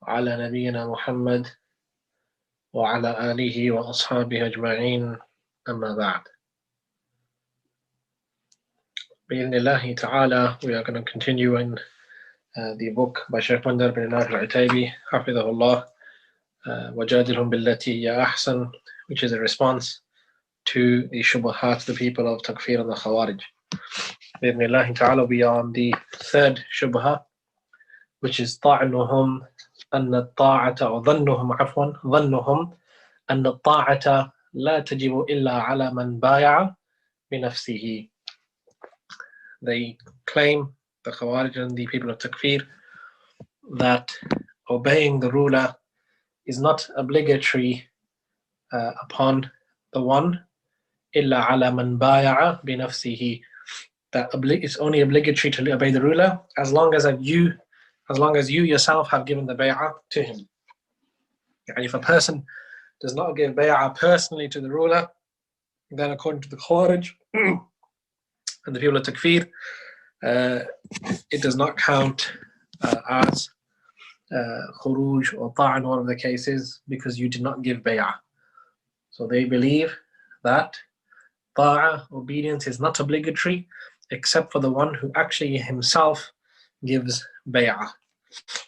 على نبينا محمد وعلى آله وأصحابه أجمعين أما بعد. بإذن الله تعالى, we are going to continue in the book by Shaykh Bandar bin Nafi al-Utaybi, حفظه الله, وجادلهم بالتي هي أحسن, which is a response to the shubuhat, the people of Takfir and the Khawarij. بإذن الله تعالى, we are on the third shubha, which is طعنهم أن الطاعة أو ظنهم عفوا ظنهم أن الطاعة لا تجب إلا على من بايع بنفسه. They claim, the Khawarij and the people of Takfir, that obeying the ruler is not obligatory upon the one إلا على من بايع بنفسه, that it's only obligatory to obey the ruler as long as you yourself have given the bay'ah to him. And if a person does not give bay'ah personally to the ruler, then according to the Khawarij and the people of Takfir, it does not count as khuruj or ta'an, one of the cases, because you did not give bay'ah. So they believe that ta'ah, obedience, is not obligatory except for the one who actually himself gives bay'ah.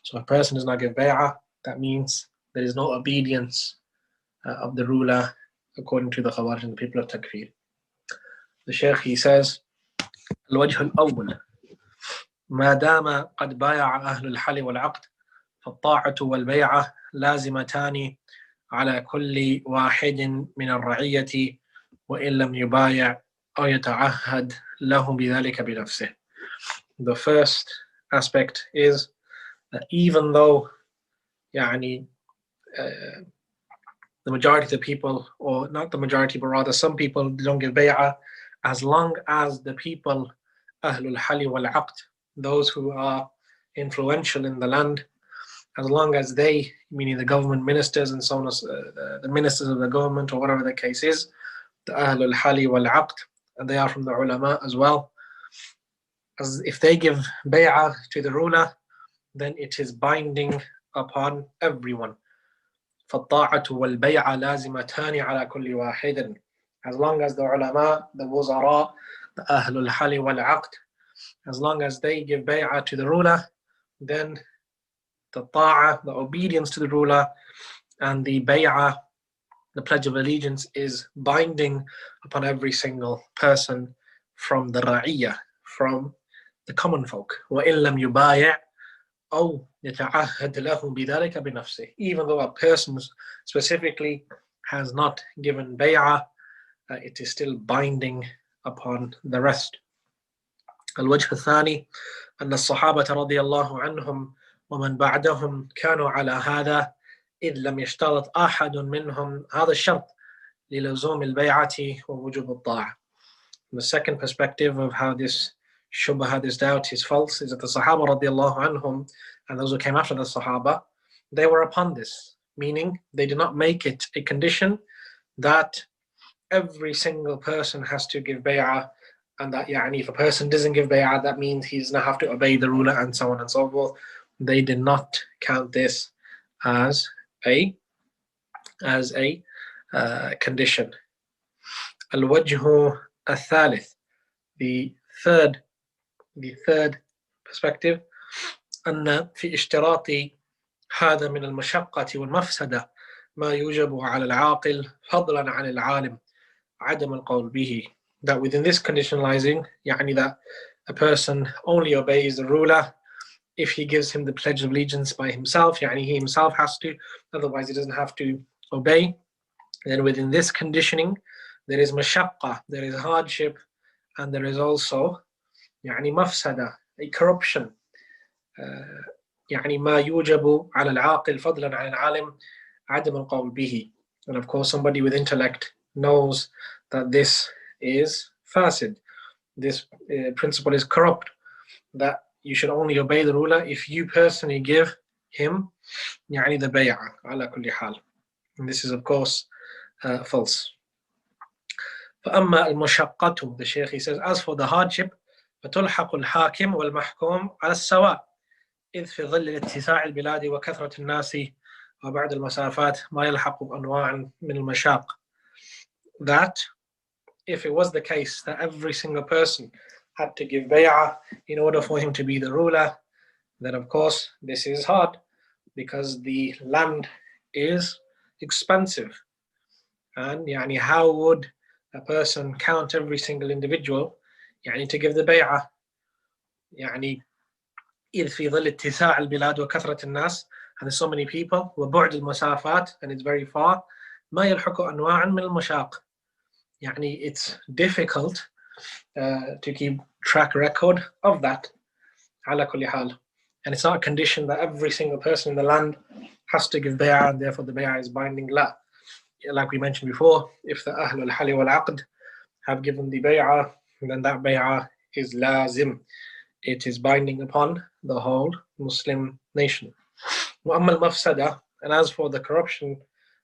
So if a person does not give bay'ah, that means there is no obedience of the ruler according to the Khawarij and the people of Takfir. The Shaykh, he says, الوجه الأول ما دام قد بايع أهل الحل والعقد فالطاعة والبيعة لازمتان على كل واحد من الرعية وإن لم يبايع أو يتعهد له بذلك بنفسه. The first aspect is that even though the majority of the people, or not the majority, but rather some people don't give bay'ah, as long as the people Ahlul Hali wal Aqd, those who are influential in the land, as long as they, meaning the government ministers and so on, the ministers of the government or whatever the case is, the Ahlul Hali wal Aqd, and they are from the ulama as well, as if they give bay'ah to the ruler, then it is binding upon everyone. فَالطَّاعَةُ وَالْبَيْعَ لَازِمَتَانِ عَلَى كُلِّ وَاحِدٍ. As long as the ulama, the wuzara, the Ahlul Hali wal Aqd, as long as they give bay'ah to the ruler, then the ta'ah, the obedience to the ruler, and the bay'ah, the pledge of allegiance, is binding upon every single person from the ra'iyah, from the common folk. وَإِن لَمْ يُبَايِعْ أَوْ يَتَعَهَّدْ لَهُ بِذَلِكَ بِنَفْسِهِ. Even though a person specifically has not given bay'ah, it is still binding upon the rest. الوجه الثاني أن الصحابة رضي الله عنهم ومن بعدهم كانوا على هذا إذ لم يشترط أحد منهم هذا الشرط للزوم البيعة ووجوب الطاعة. The second perspective of how this shubha, this doubt, is false, is that the Sahaba radiallahu anhum and those who came after the Sahaba, they were upon this, meaning they did not make it a condition that every single person has to give bay'ah, and that if a person doesn't give bay'ah, that means he does not have to obey the ruler, and so on and so forth. They did not count this as a condition. الوجه الثالث, the third perspective, أن في اشتراط هذا من المشقة والمفسدة ما يوجب على العاقل فضلا عن العالم عدم القول به. That within this conditionalizing, that a person only obeys the ruler if he gives him the pledge of allegiance by himself, he himself has to, otherwise he doesn't have to obey. Then within this conditioning, there is mashaqqa, there is hardship, and there is also mafsada, a corruption. ما يوجب على العاقل فضلا عن العالم عدم القول به. And of course, somebody with intellect knows that this is fasid. This principle is corrupt, that you should only obey the ruler if you personally give him the bay'ah ala kulli hal. And this is of course false. فأما المشقة, the Shaykh, he says, as for the hardship, فَتُلْحَقُ الْحَاكِمُ وَالْمَحْكُومُ عَلَى السَّوَاءِ. إذ في ظل اتساع البلاد وكثرة الناس وبعد المسافات ما يلحق بأنواع من المشاق. That if it was the case that every single person had to give bay'ah in order for him to be the ruler, then of course this is hard because the land is expansive. And يعني how would a person count every single individual يعني to give the bay'ah? يعني إذ في ظل اتساع البلاد وكثرة الناس, and there's so many people, وبعد المسافات, and it's very far, ما يلحق أنواع من المشاق. يعني it's difficult to keep track record of that. على كل حال. And it's not a condition that every single person in the land has to give bay'ah, and therefore the bay'ah is binding. La. Like we mentioned before, if the Ahlul Hali wal Aqd have given the bay'ah, then that bay'ah is lazim. It is binding upon the whole Muslim nation. وأما المفسدة, and as for the corruption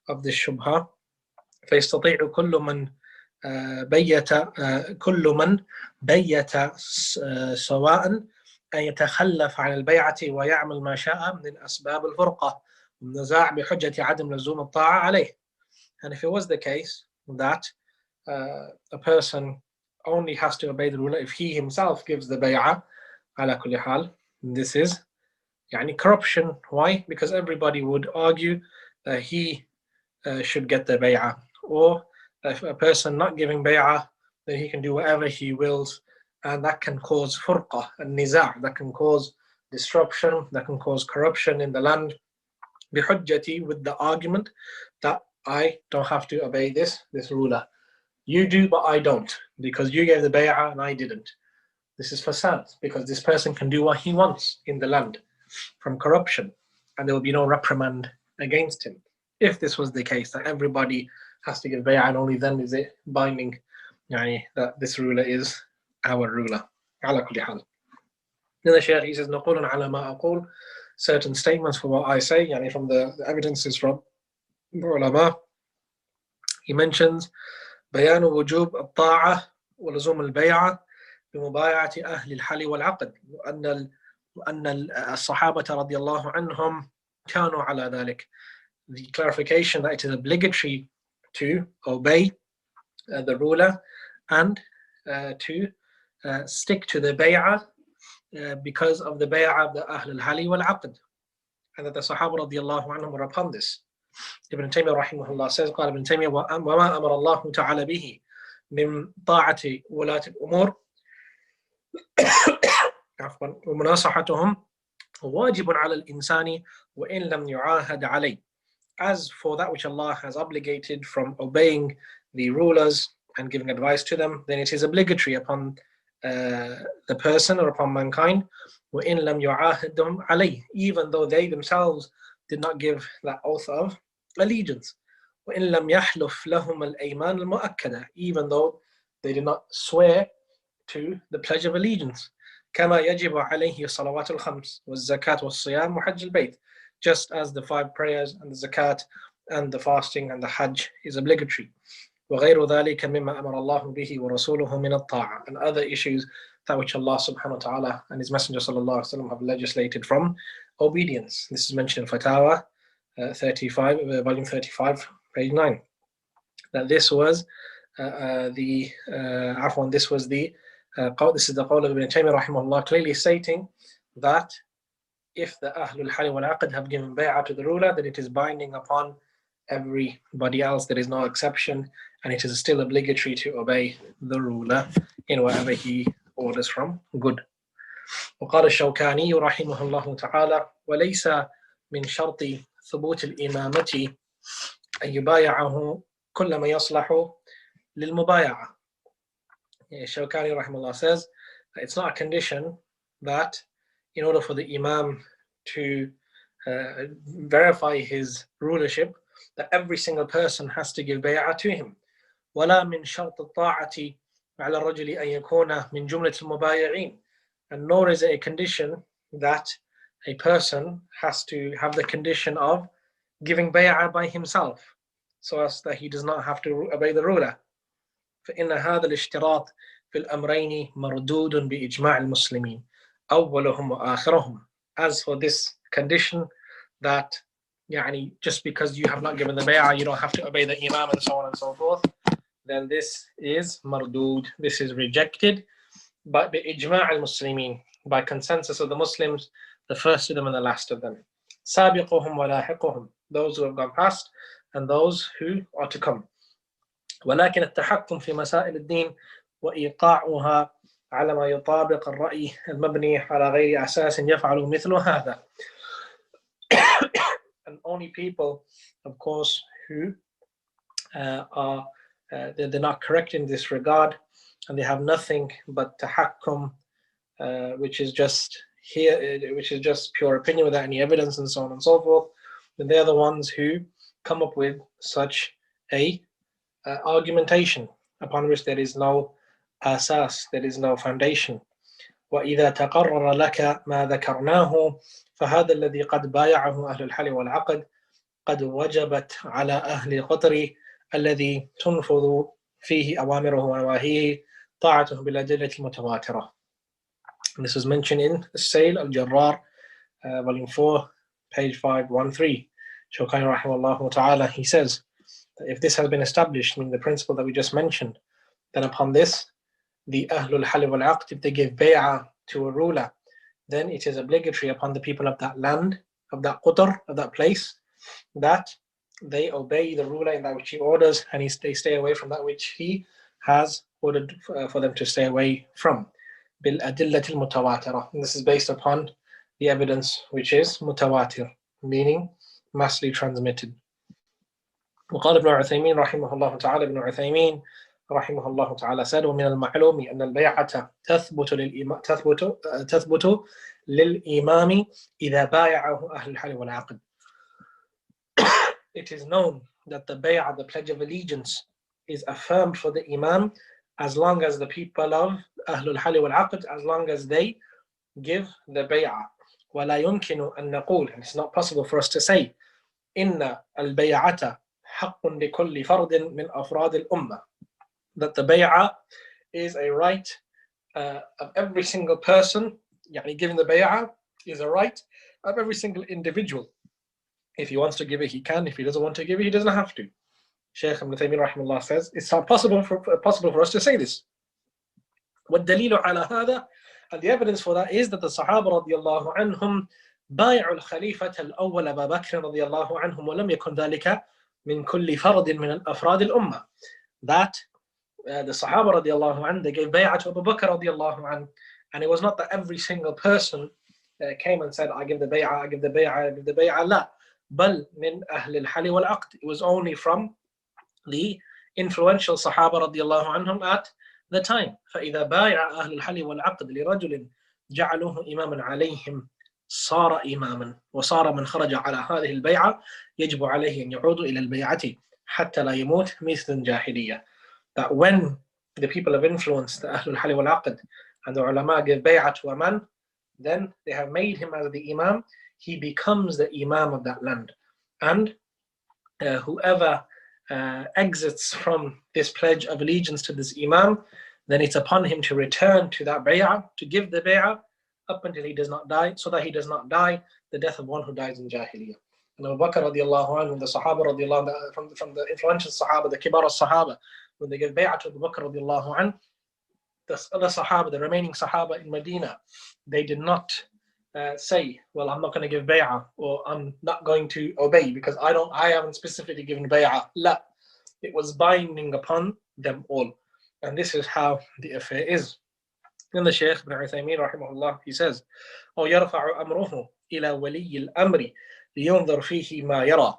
of this shubha, فيستطيع كل من بيت سواء أن يتخلف عن البيعة ويعمل ما شاء من أسباب الفرقة والنزاع بحجة عدم لزوم الطاعة عليه. And if it was the case that a person only has to obey the ruler if he himself gives the bay'ah, على كل حال, this is يعني corruption. Why? Because everybody would argue that he should get the bay'ah, or if a person not giving bay'ah, then he can do whatever he wills, and that can cause furqa and niza', that can cause disruption, that can cause corruption in the land. Bihujjati, with the argument that I don't have to obey this ruler. You do, but I don't, because you gave the bay'ah and I didn't. This is fasad, because this person can do what he wants in the land from corruption, and there will be no reprimand against him. If this was the case, that everybody has to give bay'ah and only then is it binding that this ruler is our ruler. على كل حال. Then the Shaykh, he says, نقول على ما أقول, certain statements for what I say, from the evidences from ulama. He mentions بيان وجوب الطاعة ولزوم البيعة بمبايعة أهل الحل والعقد وأن الصحابة رضي الله عنهم كانوا على ذلك. The clarification that it is obligatory to obey the ruler and to stick to the bay'ah because of the bay'ah of the Ahl al-Hali wal-Aqd, and that the Sahaba radiallahu anhum were upon this. Ibn Taymiyyah rahimahullah says, قال ابن تيمية وما أمر الله تعالى به من طاعة ولاة الأمور عفوا ومناصحتهم واجب على الإنسان وإن لم يعاهد عليه. As for that which Allah has obligated from obeying the rulers and giving advice to them, then it is obligatory upon the person or upon mankind, وَإِن لَمْ يُعَاهِدْهُمْ عَلَيْهِ, even though they themselves did not give that oath of allegiance. وَإِن لَمْ يَحْلُفْ لَهُمَ الْأَيْمَانِ الْمُؤَكَّدَةِ, even though they did not swear to the pledge of allegiance. كَمَا يَجِبُ عَلَيْهِ الصَّلَوَاتُ الْخَمْسِ وَالزَّكَاةُ وَالصِّيَامُ وَحَجِّ الْبَيْتِ, just as the 5 prayers and the zakat and the fasting and the hajj is obligatory. وغير ذلك مما أمر الله به ورسوله من الطاعة, and other issues that which Allah subhanahu wa ta'ala and His Messenger sallallahu alaihi wasallam have legislated from obedience. This is mentioned in Fatawa 35, volume 35, page 9. That this was this is the qawl of Ibn Taymiyyah rahimahullah, clearly stating that if the Ahlul Hal wal Aqd have given bay'ah to the ruler, then it is binding upon everybody else. There is no exception, and it is still obligatory to obey the ruler in whatever he orders from good. وقال الشوكاني رحمه الله تعالى وليس من شرط ثبوت الإمامة أن يبايعه كل ما يصلح للمبايعة. Shawkani rahimahullah says that it's not a condition that in order for the Imam to verify his rulership, that every single person has to give bay'ah to him. ولا من شرط الطاعة على الرجل أن يكون من جملة المبايعين, and nor is it a condition that a person has to have the condition of giving bay'ah by himself, so as that he does not have to obey the ruler. فإن هذا الاشتراط في الأمرين مردود بإجماع المسلمين أولهم وآخرهم. as for this condition that just because you have not given the bay'ah, you don't have to obey the imam and so on and so forth, then this is mardud, this is rejected, but by ijma' al-muslimin, by consensus of the Muslims, the first of them and the last of them. Sabiquhum wa lahiquhum, those who have gone past and those who are to come. ولكن التحكم في مسائل الدين وإيقاعها على ما يطابق الرأي المبني على غير أساس يفعل مثل هذا. And only people, of course, who they're not correct in this regard, and they have nothing but tahakkum, which is just pure opinion without any evidence and so on and so forth, then they're the ones who come up with such a argumentation upon which there is no asas, there is no foundation. وإذا تقرر لك ما ذكرناه فهذا الذي قد بايعه أهل الحل والعقد قد وجبت على أهل قطر الذي تنفذ فيه أوامره ونواهيه طاعته بالأدلة المتواترة. This is mentioned in Sale al-Jarrar, volume 4, page 513. Shawkani rahimahullah ta'ala, he says that if this has been established, meaning the principle that we just mentioned, then upon this, the Ahlul Hal wal Aqd, if they give bay'ah to a ruler, then it is obligatory upon the people of that land, of that qutr, of that place, that they obey the ruler in that which he orders, and they stay away from that which he has ordered for them to stay away from. Bil adillatil mutawatira. This is based upon the evidence which is mutawatir, meaning massively transmitted. وقال ابن عثيمين رحمه الله تعالى, ابن عثيمين رحمه الله تعالى said, ومن المعلوم أن البيعة تثبت للإمام إذا بايعه أهل الحل والعقد. It is known that the bay'ah, the pledge of allegiance, is affirmed for the imam as long as the people of Ahlul Hal wal Aqd, as long as they give the bay'ah. ولا يمكن أن نقول, and it's not possible for us to say, إن البيعة حق لكل فرد من أفراد الأمة, that the bay'ah is a right of every single person, giving the bay'ah is a right of every single individual. If he wants to give it, he can. If he doesn't want to give it, he doesn't have to. Shaykh Ibn Taymiyyah rahimahullah says it's not possible for us to say this. وَالدَّلِيلُ عَلَى هَذَا, and the evidence for that is that the Sahaba radiallahu anhum بايعوا الخليفة الأول أبا بكر رضي الله عنهم ولم يكن ذلك من كل فرد من أفراد الأمة. That the Sahaba radiallahu anhum, they gave bay'ah to Abu Bakr radiallahu anhu, and it was not that every single person came and said, I give the bay'ah, I give the bay'ah, I give the bay'ah. لا. بل من أهل الحل والعقد. It was only from the influential Sahaba radiallahu anhum at the time. فإذا بايع أهل الحل والعقد لرجل جعلوه إماما عليهم صار إماما وصار من خرج على هذه البيعة يجب عليه أن يعود إلى البيعة حتى لا يموت مثل الجاهلية. That when the people of influence, the Ahlul Hal wal Aqd, and the ulama give bay'ah to a man, then they have made him as the imam. He becomes the imam of that land, and whoever exits from this pledge of allegiance to this imam, then it's upon him to return to that bay'ah, to give the bay'ah up until he does not die, so that he does not die the death of one who dies in Jahiliyyah. And Abu Bakr radiallahu anhu, the Sahaba radiallahu anhu, from the influential Sahaba, the Kibar al-Sahaba, when they give bay'ah to Abu Bakr radiallahu anhu, the other Sahaba, the remaining Sahaba in Medina, they did not say, well, I'm not going to give bay'ah, or I'm not going to obey because I haven't specifically given bay'ah. La. It was binding upon them all. And this is how the affair is. Then the Shaykh Ibn Uthaymeen rahimahullah, he says, أو يرفع أمره إلى ولي الأمر لينظر فيه ما يرى.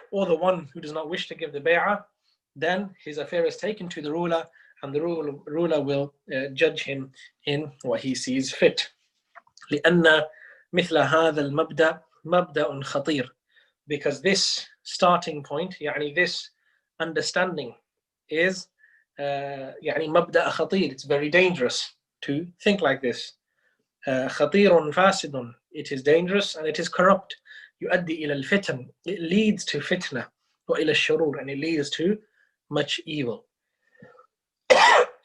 Or the one who does not wish to give the bay'ah, then his affair is taken to the ruler, and the ruler will judge him in what he sees fit. لأن مثل هذا المبدأ مبدأ خطير, because this starting point, this understanding is مبدأ خطير. It's very dangerous to think like this. خطير فاسد, it is dangerous and it is corrupt. يؤدي إلى الفتن, it leads to fitna. وإلى الشرور, and it leads to much evil.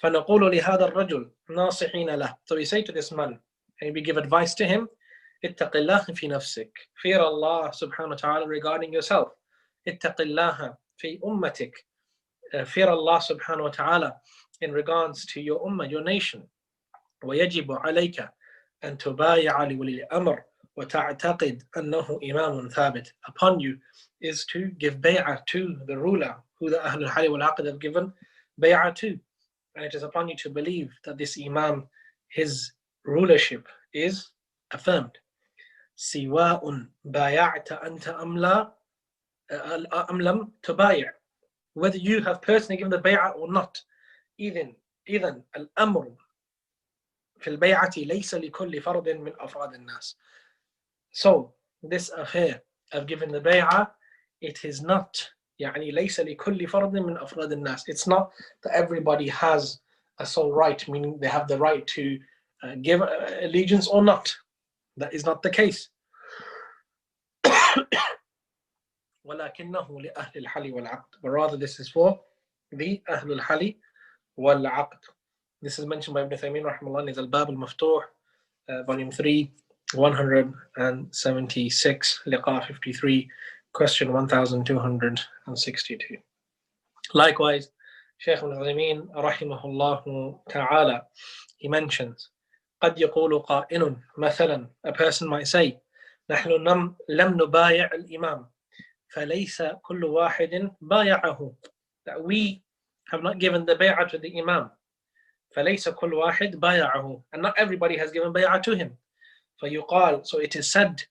فنقول لهذا الرجل ناصحين له, so we say to this man, and we give advice to him, اتق الله في نفسك. Fear Allah subhanahu wa ta'ala regarding yourself. اتق الله في أمتك. Fear Allah subhanahu wa ta'ala in regards to your ummah, your nation. ويجب عليك أن تبايع لولي الأمر وتعتقد أنه إمام ثابت. Upon you is to give bay'ah to the ruler who the Ahlul Hali wal Aqd have given bay'ah to. And it is upon you to believe that this Imam, his rulership is affirmed. سواء بايعت أنت أم لم تبايع. Whether you have personally given the bay'ah or not. إذن الأمر في البيعة ليس لكل فرد من أفراد الناس. So this affair of giving the bay'ah, it is not يعني ليس لكل فرد من أفراد الناس. It's not that everybody has a sole right, meaning they have the right to give allegiance or not. That is not the case. ولكنه لأهل الحل والعقد. But rather this is for the أهل الحل والعقد. This is mentioned by Ibn Taymiyyah rahimahullah in Al-Bab al-Maftuh, volume 3, 176, liqa 53, question 1262. Likewise, Shaykh Ibn Uthaymeen rahimahullah ta'ala, he mentions, قد يقول قائل, مثلا, a person might say, نحن لم نبايع الإمام فليس كل واحد بايعه. That we have not given the bay'ah to the Imam. فليس كل واحد بايعه. And not everybody has given bay'ah to him. فيقال, so it is said,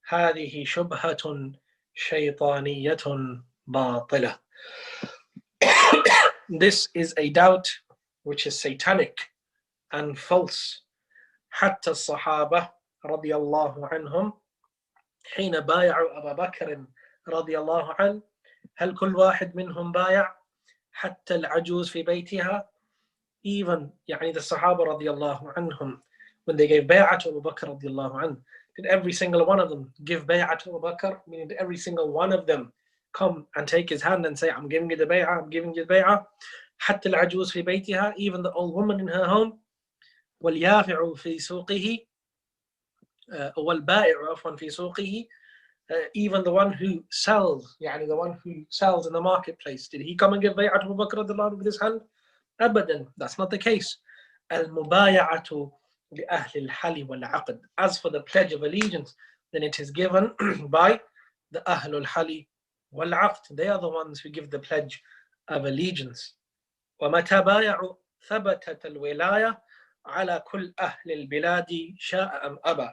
هذه شبهة شيطانية باطلة. This is a doubt which is satanic and false. حتى الصحابة رضي الله عنهم حين بايعوا أبا بكر رضي الله عنه هل كل واحد منهم بايع حتى العجوز في بيتها. Even يعني the Sahaba رضي الله عنهم, when they gave bay'ah to Abu Bakr رضي الله عنه, did every single one of them give bay'ah to Abu Bakr? Meaning did every single one of them come and take his hand and say, I'm giving you the bay'ah, I'm giving you the bay'ah. حتى العجوز في بيتها, even the old woman in her home. واليافع في سوقه, والبائع عفوا في سوقه, even the one who sells, يعني the one who sells in the marketplace, did he come and give bay'ah to Abu Bakr رضي الله عنه with his hand? أبدا, that's not the case. المبايعة لأهل الحل والعقد. As for the pledge of allegiance, then it is given by the أهل الحل والعقد. They are the ones who give the pledge of allegiance. ومتى بايعوا ثبتت الولاية على كل أهل البلاد شاء أم أبى.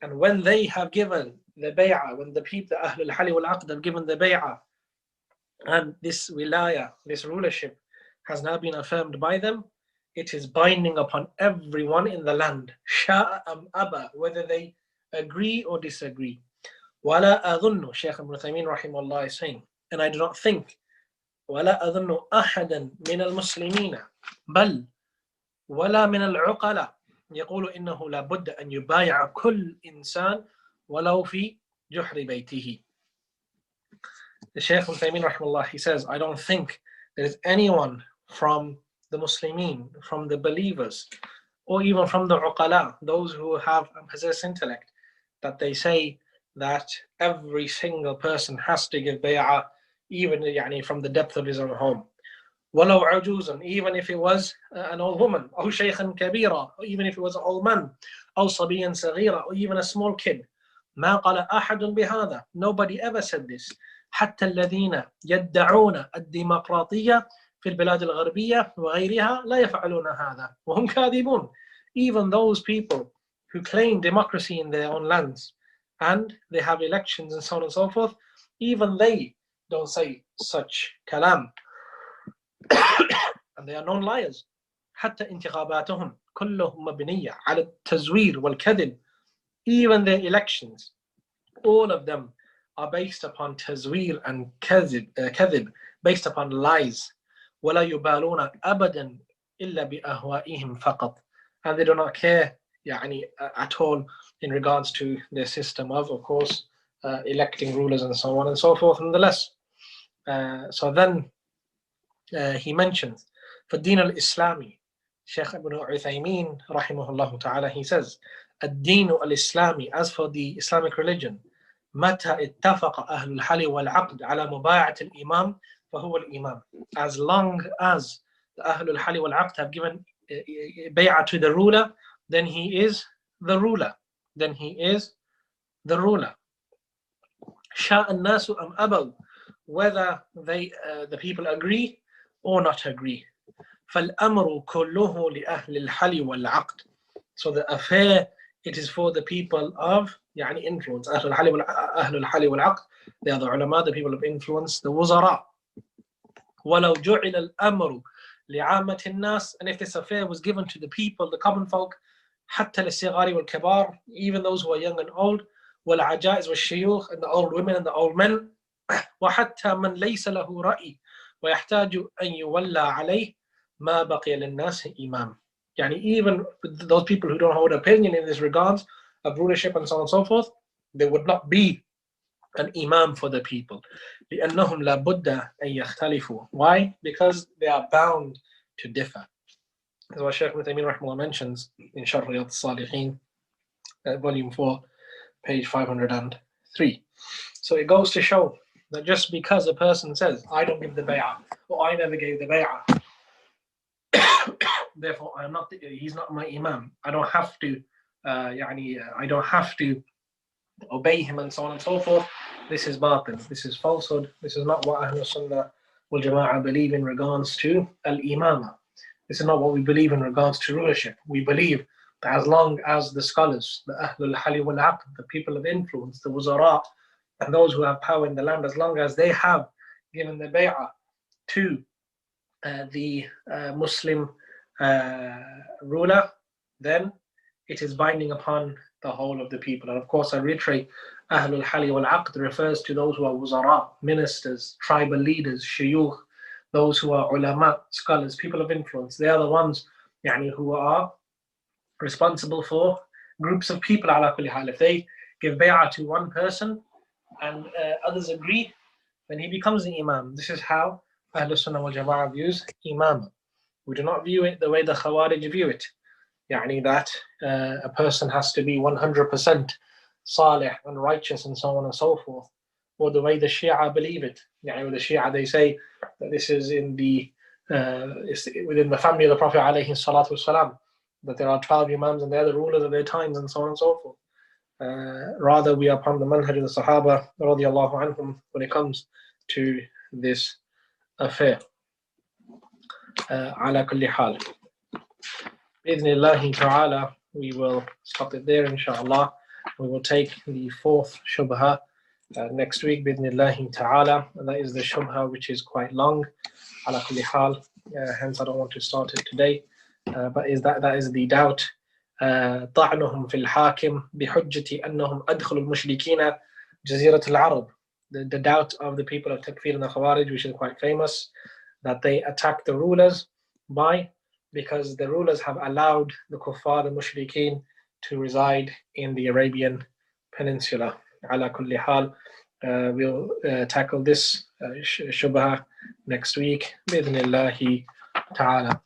And when they have given the bay'ah, when the people, the أهل الحل والعقد have given the bay'ah, and this wilaya, this rulership, has now been affirmed by them, it is binding upon everyone in the land, sha'a am aba, whether they agree or disagree. ولا أظن, Shaykh Ibn Uthaymeen rahimahullah is saying, and I do not think, ولا أظن أحدا من المسلمين بل ولا من العقلاء يقول إنه لا بد أن يبايع كل إنسان ولو في جحر بيته. The Shaykh Ibn Uthaymeen rahimahullah, he says, I don't think there is anyone from the Muslimin, from the believers, or even from the uqala, those who have possessed intellect, that they say that every single person has to give bay'ah, even يعني, from the depth of his own home. ولو عجوزا, even if it was an old woman, أو شيخا كبيرا, or even if it was an old man, أو صبيا صغيرا, or even a small kid. ما قال أحد بهذا. Nobody ever said this. حتى الذين يدعون الديمقراطية في البلاد الغربية وغيرها لا يفعلون هذا وهم كاذبون. Even those people who claim democracy in their own lands and they have elections and so on and so forth, even they don't say such kalam. And they are known liars. حتى انتخاباتهم كلهم مبنية على التزوير والكذب. Even their elections, all of them are based upon tazwir and kadhib, based upon lies. ولا يبالون أبدا إلا بأهوائهم فقط. And they do not care يعني, at all in regards to their system of course, electing rulers and so on and so forth. Nonetheless, so then he mentions for Din al-Islami, Shaykh Ibn Uthaymeen rahimahullah ta'ala, he says الدين الإسلامي, as for the Islamic religion, متى اتفق أهل الحل والعقد على مبايعة الإمام فهو الإمام. As long as the أهل الحل والعقد have given bay'ah to the ruler, then he is the ruler. Then he is the ruler. شاء الناس أم أبوا, whether they, the people agree or not agree. فالأمر كله لأهل الحل والعقد. So the affair, it is for the people of يعني influence. أهل الحل والعقد, they are the ulama, the people of influence, the وزراء. ولو جعل الأمر لعامة الناس, and if this affair was given to the people, the common folk, حتى للصغار والكبار, even those who are young and old, والعجائز والشيوخ, and the old women and the old men, وحتى من ليس له رأي ويحتاج أن يولى عليه ما بقي للناس إمام. يعني even those people who don't hold opinion in this regards of rulership and so on and so forth, there would not be an imam for the people. لأنهم لا بد أن يختلفوا. Why? Because they are bound to differ. That's what Shaykh Ibn Taymiyyah rahimahullah mentions in Sharh Riyadh al-Salihin, volume 4, page 503. So it goes to show that just because a person says, I don't give the bay'ah, or I never gave the bay'ah, therefore I'm not, he's not my imam, I don't have to I don't have to obey him and so on and so forth. This is batil, this is falsehood, this is not what Ahlul Sunnah wal Jama'ah believe in regards to al-imama. This is not what we believe in regards to rulership. We believe that as long as the scholars, the Ahlul Hali wal Aqd, the people of influence, the wuzara, and those who have power in the land, as long as they have given the bay'ah to the Muslim ruler, then it is binding upon the whole of the people. And of course, I reiterate, Ahlul Hali wal Aqd refers to those who are wuzara, ministers, tribal leaders, shuyukh, those who are ulama, scholars, people of influence. They are the ones who are responsible for groups of people ala kulli hal. If they give bay'ah to one person and others agree, then he becomes the imam. This is how Ahlul Sunnah wal Jama'ah views imam. We do not view it the way the Khawarij view it. That a person has to be 100% salih and righteous and so on and so forth. Or the way the Shia believe it. With the Shia, they say that this is in the within the family of the Prophet alayhi salatu wasalam, that there are 12 imams and they're the rulers of their times and so on and so forth. Rather, we are upon the manhaj of the Sahaba radiallahu anhum when it comes to this affair. Ala kulli hal. Bi'idhnillahi ta'ala, we will stop it there, inshallah. We will take the fourth shubha next week, bi'idhnillahi ta'ala. And that is the shubha which is quite long. Ala kulli hal. Hence, I don't want to start it today. But that is the doubt. طعنهم في الحاكم بحجة أنهم أدخلوا المشركين جزيرة العرب. The doubt of the people of Takfir and the Khawarij, which is quite famous, that they attack the rulers because the rulers have allowed the kuffar, the mushrikeen, to reside in the Arabian Peninsula. Ala kulli hal, we'll tackle this shubha next week, bi'idhnillahi ta'ala.